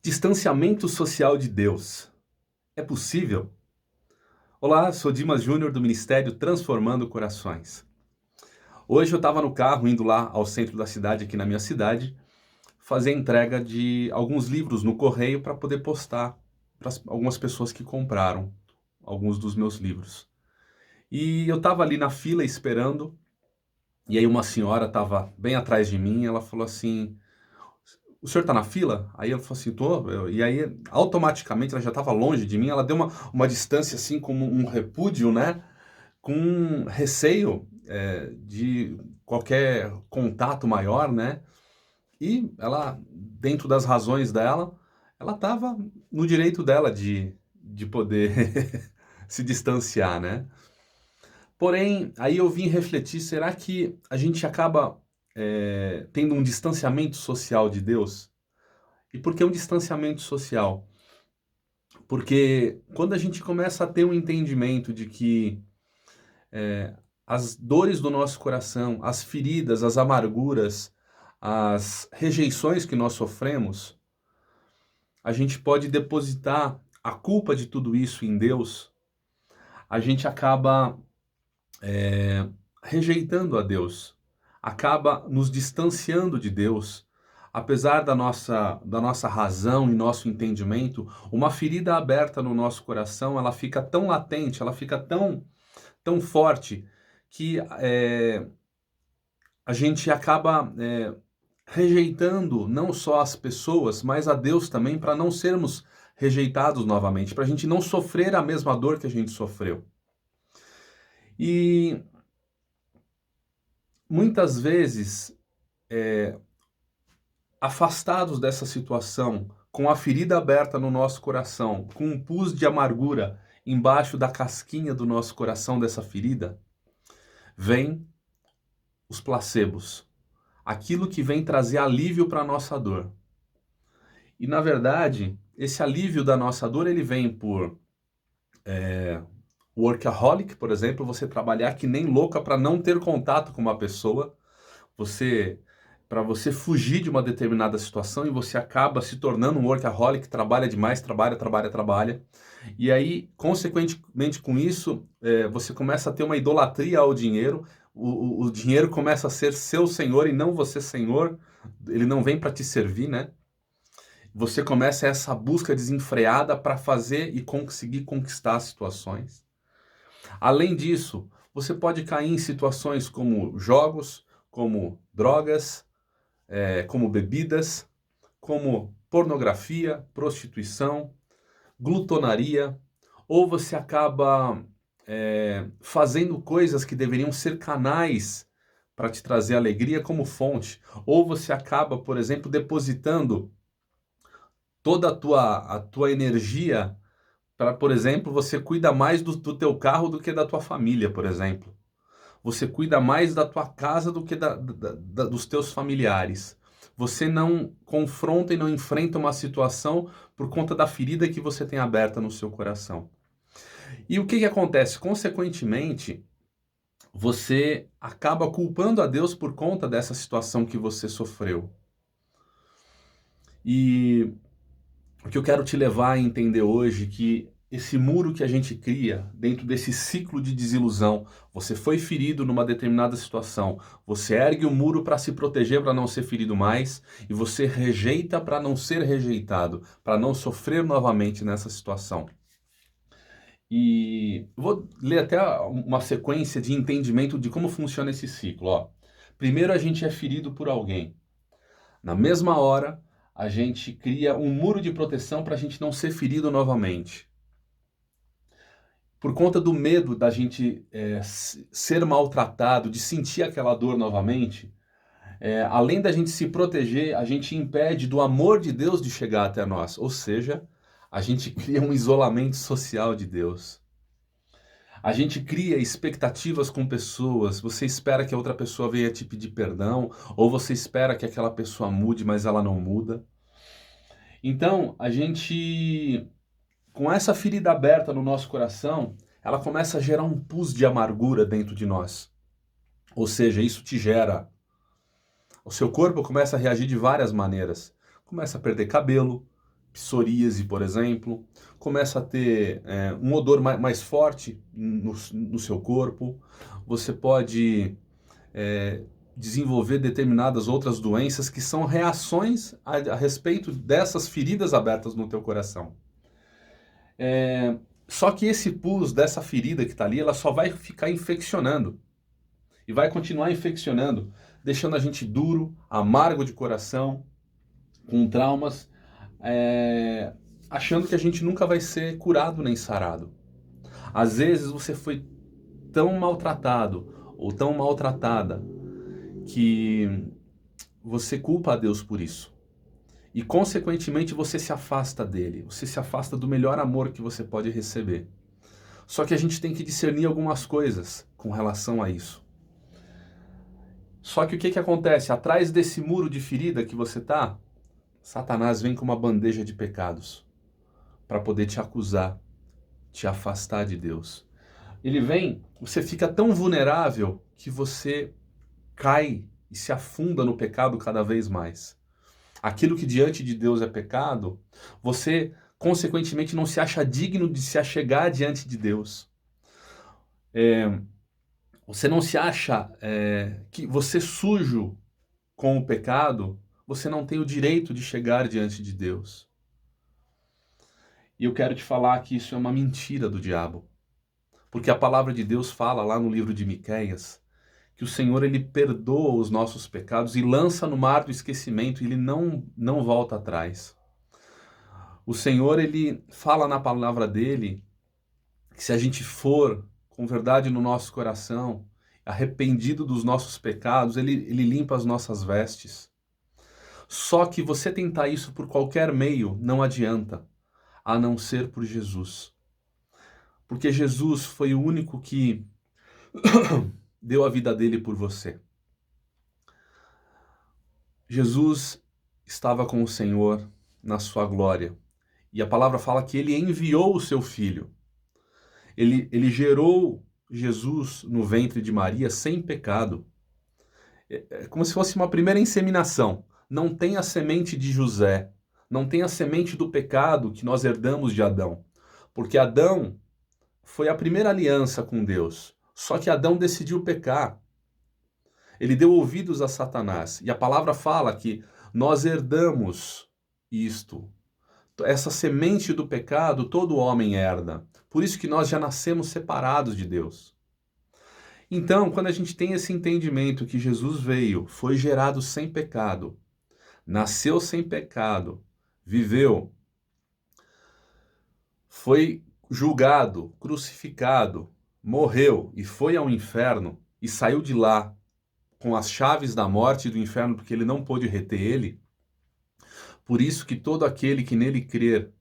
Distanciamento social de Deus. É possível? Olá, sou Dimas Júnior do Ministério Transformando Corações. Hoje eu estava no carro indo lá ao centro da cidade, aqui na minha cidade, fazer a entrega de alguns livros no correio para poder postar para algumas pessoas que compraram alguns dos meus livros. E eu estava ali na fila esperando, e aí uma senhora estava bem atrás de mim, ela falou assim: o senhor tá na fila? Aí eu falei assim, tô. E aí, automaticamente, ela já estava longe de mim, ela deu uma distância, assim, como um repúdio, né? Com um receio de qualquer contato maior, né? E ela, dentro das razões dela, ela estava no direito dela de poder se distanciar, né? Porém, aí eu vim refletir, será que a gente acaba tendo um distanciamento social de Deus? E por que um distanciamento social? Porque quando a gente começa a ter um entendimento de que as dores do nosso coração, as feridas, as amarguras, as rejeições que nós sofremos, a gente pode depositar a culpa de tudo isso em Deus, a gente acaba rejeitando a Deus, acaba nos distanciando de Deus. Apesar da nossa razão e nosso entendimento, uma ferida aberta no nosso coração, ela fica tão latente, ela fica tão forte, que a gente acaba rejeitando não só as pessoas, mas a Deus também, para não sermos rejeitados novamente, para a gente não sofrer a mesma dor que a gente sofreu. E muitas vezes, afastados dessa situação, com a ferida aberta no nosso coração, com um pus de amargura embaixo da casquinha do nosso coração dessa ferida, vem os placebos, aquilo que vem trazer alívio para a nossa dor. E na verdade, esse alívio da nossa dor, ele vem por workaholic, por exemplo, você trabalhar que nem louca para não ter contato com uma pessoa, você para você fugir de uma determinada situação, e você acaba se tornando um workaholic, trabalha demais, trabalha. E aí, consequentemente com isso, você começa a ter uma idolatria ao dinheiro, o dinheiro começa a ser seu senhor e não você senhor, ele não vem para te servir, né? Você começa essa busca desenfreada para fazer e conseguir conquistar situações. Além disso, você pode cair em situações como jogos, como drogas, como bebidas, como pornografia, prostituição, glutonaria, ou você acaba fazendo coisas que deveriam ser canais para te trazer alegria como fonte, ou você acaba, por exemplo, depositando toda a tua energia para, por exemplo, você cuida mais do teu carro do que da tua família, por exemplo. Você cuida mais da tua casa do que dos teus familiares. Você não confronta e não enfrenta uma situação por conta da ferida que você tem aberta no seu coração. E o que que acontece? Consequentemente, você acaba culpando a Deus por conta dessa situação que você sofreu. E o que eu quero te levar a entender hoje é que esse muro que a gente cria dentro desse ciclo de desilusão, você foi ferido numa determinada situação, você ergue o muro para se proteger, para não ser ferido mais, e você rejeita para não ser rejeitado, para não sofrer novamente nessa situação. E vou ler até uma sequência de entendimento de como funciona esse ciclo. Ó. Primeiro, a gente é ferido por alguém. Na mesma hora, a gente cria um muro de proteção para a gente não ser ferido novamente. Por conta do medo da gente ser maltratado, de sentir aquela dor novamente, além da gente se proteger, a gente impede do amor de Deus de chegar até nós. Ou seja, a gente cria um isolamento social de Deus. A gente cria expectativas com pessoas, você espera que a outra pessoa venha te pedir perdão, ou você espera que aquela pessoa mude, mas ela não muda. Então, a gente, com essa ferida aberta no nosso coração, ela começa a gerar um pus de amargura dentro de nós. Ou seja, isso te gera. O seu corpo começa a reagir de várias maneiras. Começa a perder cabelo, psoríase, por exemplo, começa a ter um odor mais forte no seu corpo, você pode desenvolver determinadas outras doenças que são reações a respeito dessas feridas abertas no teu coração. Só que esse pus dessa ferida que está ali, ela só vai ficar infeccionando. E vai continuar infeccionando, deixando a gente duro, amargo de coração, com traumas, achando que a gente nunca vai ser curado nem sarado. Às vezes você foi tão maltratado ou tão maltratada que você culpa a Deus por isso. E, consequentemente, você se afasta dele. Você se afasta do melhor amor que você pode receber. Só que a gente tem que discernir algumas coisas com relação a isso. Só que o que acontece? Atrás desse muro de ferida que você tá, Satanás vem com uma bandeja de pecados para poder te acusar, te afastar de Deus. Ele vem, você fica tão vulnerável que você cai e se afunda no pecado cada vez mais. Aquilo que diante de Deus é pecado, você, consequentemente, não se acha digno de se achegar diante de Deus. Você não se acha que você sujo com o pecado, você não tem o direito de chegar diante de Deus. E eu quero te falar que isso é uma mentira do diabo. Porque a palavra de Deus fala lá no livro de Miqueias que o Senhor, ele perdoa os nossos pecados e lança no mar do esquecimento, e ele não volta atrás. O Senhor, ele fala na palavra dele que se a gente for com verdade no nosso coração, arrependido dos nossos pecados, ele limpa as nossas vestes. Só que você tentar isso por qualquer meio não adianta, a não ser por Jesus. Porque Jesus foi o único que deu a vida dele por você. Jesus estava com o Senhor na sua glória. E a palavra fala que ele enviou o seu filho. Ele gerou Jesus no ventre de Maria sem pecado. É como se fosse uma primeira inseminação. Não tem a semente de José. Não tem a semente do pecado que nós herdamos de Adão. Porque Adão foi a primeira aliança com Deus. Só que Adão decidiu pecar. Ele deu ouvidos a Satanás. E a palavra fala que nós herdamos isto. Essa semente do pecado, todo homem herda. Por isso que nós já nascemos separados de Deus. Então, quando a gente tem esse entendimento que Jesus veio, foi gerado sem pecado, nasceu sem pecado, viveu, foi julgado, crucificado, morreu e foi ao inferno e saiu de lá com as chaves da morte e do inferno, porque ele não pôde reter ele. Por isso que todo aquele que nele crer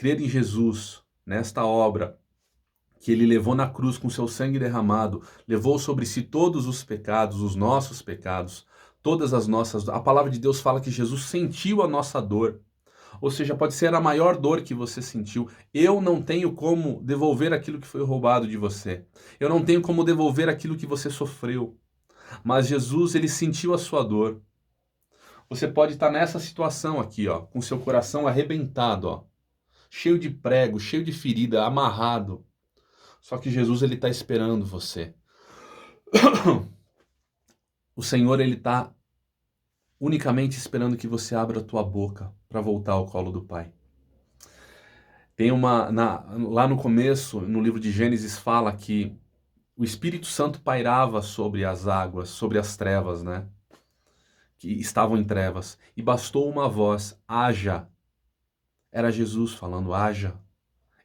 em Jesus, nesta obra que ele levou na cruz com seu sangue derramado, levou sobre si todos os pecados, os nossos pecados, todas as nossas... A palavra de Deus fala que Jesus sentiu a nossa dor. Ou seja, pode ser a maior dor que você sentiu. Eu não tenho como devolver aquilo que foi roubado de você. Eu não tenho como devolver aquilo que você sofreu. Mas Jesus, ele sentiu a sua dor. Você pode estar nessa situação aqui, ó, com seu coração arrebentado, ó, cheio de prego, cheio de ferida, amarrado. Só que Jesus, ele está esperando você. O Senhor, ele está unicamente esperando que você abra a tua boca para voltar ao colo do Pai. Tem lá no começo, no livro de Gênesis, fala que o Espírito Santo pairava sobre as águas, sobre as trevas, né? Que estavam em trevas. E bastou uma voz, haja. Era Jesus falando, haja.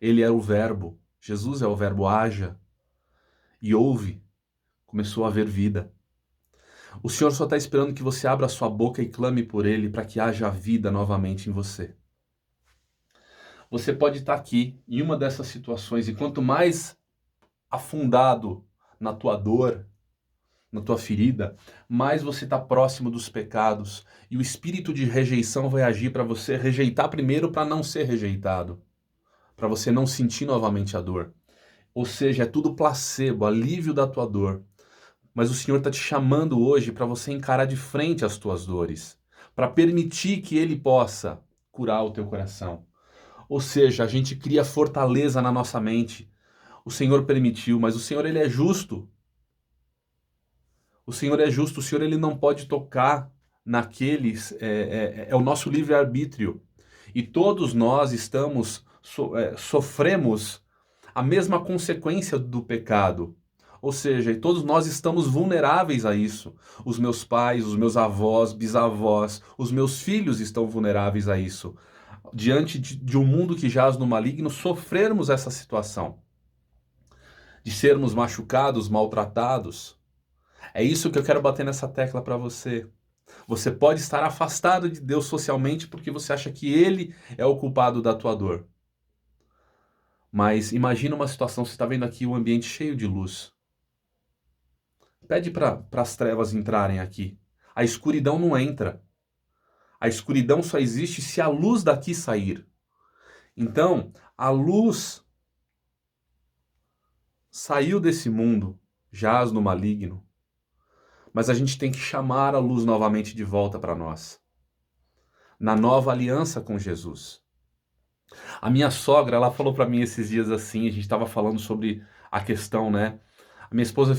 Ele era o verbo. Jesus é o verbo, haja. E houve. Começou a haver vida. O Senhor só está esperando que você abra a sua boca e clame por Ele para que haja vida novamente em você. Você pode estar aqui em uma dessas situações e quanto mais afundado na tua dor, na tua ferida, mais você está próximo dos pecados e o espírito de rejeição vai agir para você rejeitar primeiro para não ser rejeitado, para você não sentir novamente a dor. Ou seja, é tudo placebo, alívio da tua dor. Mas o Senhor está te chamando hoje para você encarar de frente as tuas dores, para permitir que Ele possa curar o teu coração. Ou seja, a gente cria fortaleza na nossa mente. O Senhor permitiu, mas o Senhor, ele é justo. O Senhor é justo, o Senhor, ele não pode tocar naqueles, é o nosso livre-arbítrio. E todos nós sofremos a mesma consequência do pecado. Ou seja, e todos nós estamos vulneráveis a isso. Os meus pais, os meus avós, bisavós, os meus filhos estão vulneráveis a isso. Diante de um mundo que jaz no maligno, sofrermos essa situação. De sermos machucados, maltratados. É isso que eu quero bater nessa tecla para você. Você pode estar afastado de Deus socialmente porque você acha que Ele é o culpado da tua dor. Mas imagina uma situação, você está vendo aqui um ambiente cheio de luz. Pede para as trevas entrarem aqui. A escuridão não entra. A escuridão só existe se a luz daqui sair. Então, a luz saiu desse mundo, jaz no maligno. Mas a gente tem que chamar a luz novamente de volta para nós. Na nova aliança com Jesus. A minha sogra, ela falou para mim esses dias assim, a gente estava falando sobre a questão, né? A minha esposa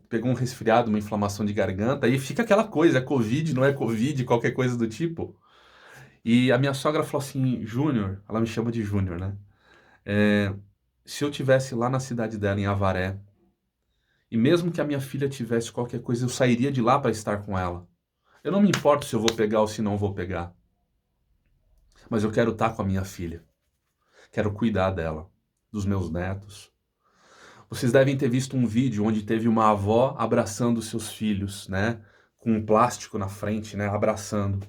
pegou um resfriado, uma inflamação de garganta, e fica aquela coisa, é Covid, não é Covid, qualquer coisa do tipo. E a minha sogra falou assim, Júnior, ela me chama de Júnior, né? Se eu tivesse lá na cidade dela, em Avaré, e mesmo que a minha filha tivesse qualquer coisa, eu sairia de lá para estar com ela. Eu não me importo se eu vou pegar ou se não vou pegar. Mas eu quero estar com a minha filha. Quero cuidar dela, dos meus netos. Vocês devem ter visto um vídeo onde teve uma avó abraçando seus filhos, né? Com um plástico na frente, né? Abraçando.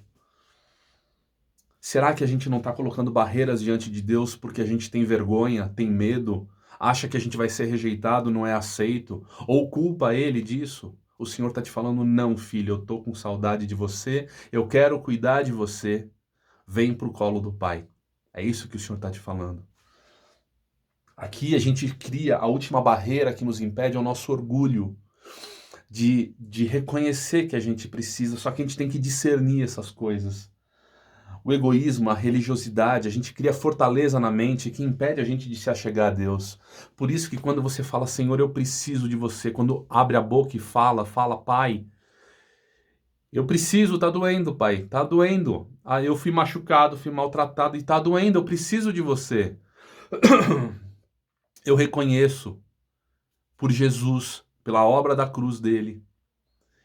Será que a gente não está colocando barreiras diante de Deus porque a gente tem vergonha, tem medo, acha que a gente vai ser rejeitado, não é aceito, ou culpa Ele disso? O Senhor está te falando, não, filho, eu estou com saudade de você, eu quero cuidar de você, vem para o colo do Pai. É isso que o Senhor está te falando. Aqui a gente cria a última barreira que nos impede é o nosso orgulho de reconhecer que a gente precisa, só que a gente tem que discernir essas coisas. O egoísmo, a religiosidade, a gente cria fortaleza na mente que impede a gente de se achegar a Deus. Por isso que quando você fala, Senhor, eu preciso de você, quando abre a boca e fala, Pai, eu preciso, tá doendo, Pai, tá doendo. Ah, eu fui machucado, fui maltratado e tá doendo, eu preciso de você. Eu reconheço, por Jesus, pela obra da cruz dele,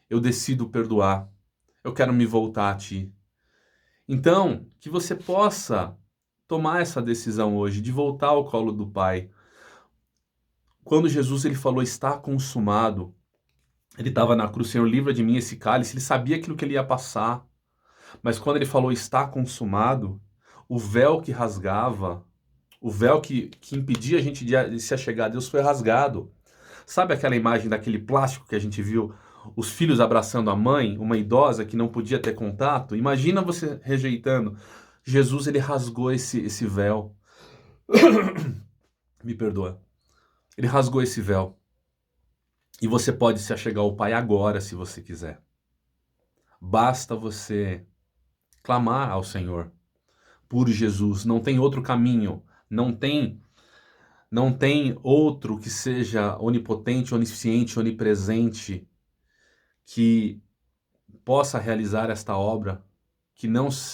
eu decido perdoar. Eu quero me voltar a ti. Então, que você possa tomar essa decisão hoje de voltar ao colo do Pai. Quando Jesus ele falou está consumado, ele estava na cruz, Senhor, livra de mim esse cálice, ele sabia aquilo que ele ia passar. Mas quando ele falou está consumado, o véu que rasgava, o véu que impedia a gente de se achegar a Deus foi rasgado. Sabe aquela imagem daquele plástico que a gente viu, os filhos abraçando a mãe, uma idosa que não podia ter contato? Imagina você rejeitando. Jesus, ele rasgou esse véu. Me perdoa. Ele rasgou esse véu. E você pode se achegar ao Pai agora, se você quiser. Basta você clamar ao Senhor por Jesus. Não tem outro caminho. Não tem outro que seja onipotente, onisciente, onipresente, que possa realizar esta obra,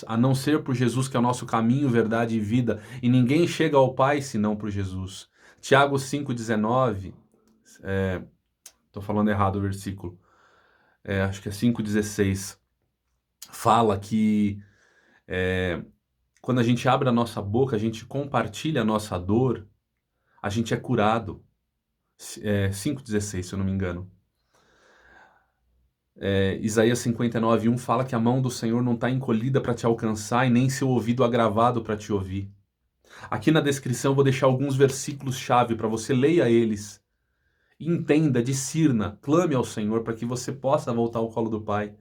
a não ser por Jesus, que é o nosso caminho, verdade e vida, e ninguém chega ao Pai senão por Jesus. Tiago 5,19, estou falando errado o versículo, acho que é 5,16, fala que quando a gente abre a nossa boca, a gente compartilha a nossa dor, a gente é curado. 5,16, se eu não me engano. Isaías 59:1 fala que a mão do Senhor não está encolhida para te alcançar e nem seu ouvido agravado para te ouvir. Aqui na descrição eu vou deixar alguns versículos-chave para você leia eles. Entenda, discirna, clame ao Senhor para que você possa voltar ao colo do Pai.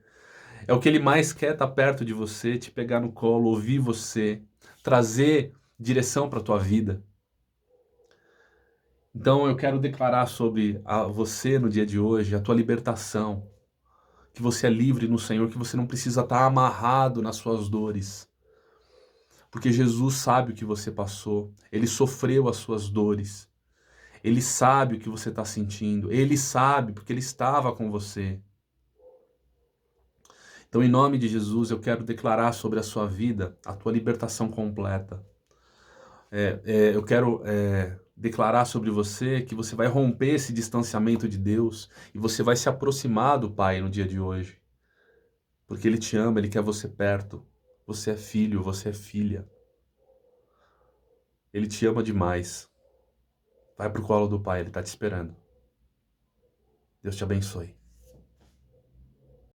É o que Ele mais quer, estar perto de você, te pegar no colo, ouvir você, trazer direção para a tua vida. Então eu quero declarar sobre você no dia de hoje, a tua libertação. Que você é livre no Senhor, que você não precisa estar amarrado nas suas dores. porque Jesus sabe o que você passou, Ele sofreu as suas dores, Ele sabe o que você está sentindo, Ele sabe porque Ele estava com você. Então, em nome de Jesus, eu quero declarar sobre a sua vida a tua libertação completa. Eu quero declarar sobre você que você vai romper esse distanciamento de Deus e você vai se aproximar do Pai no dia de hoje. Porque Ele te ama, Ele quer você perto. Você é filho, você é filha. Ele te ama demais. Vai pro colo do Pai, Ele está te esperando. Deus te abençoe.